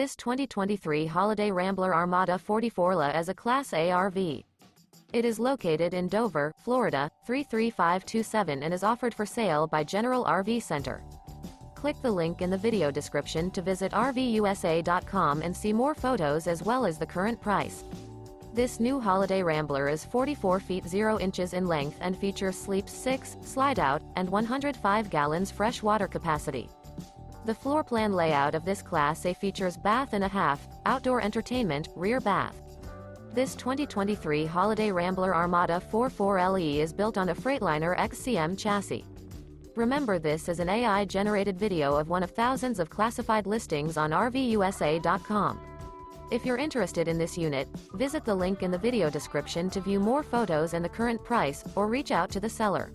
This 2023 Holiday Rambler Armada 44LA is a Class A RV. It is located in Dover, Florida, 33527 and is offered for sale by General RV Center. Click the link in the video description to visit RVUSA.com and see more photos as well as the current price. This new Holiday Rambler is 44 feet 0 inches in length and features sleeps 6, slide-out, and 105 gallons fresh water capacity. The floor plan layout of this Class A features bath and a half, outdoor entertainment, rear bath. This 2023 Holiday Rambler Armada 44LE is built on a Freightliner XCM chassis. Remember, this is an AI-generated video of one of thousands of classified listings on RVUSA.com. If you're interested in this unit, visit the link in the video description to view more photos and the current price, or reach out to the seller.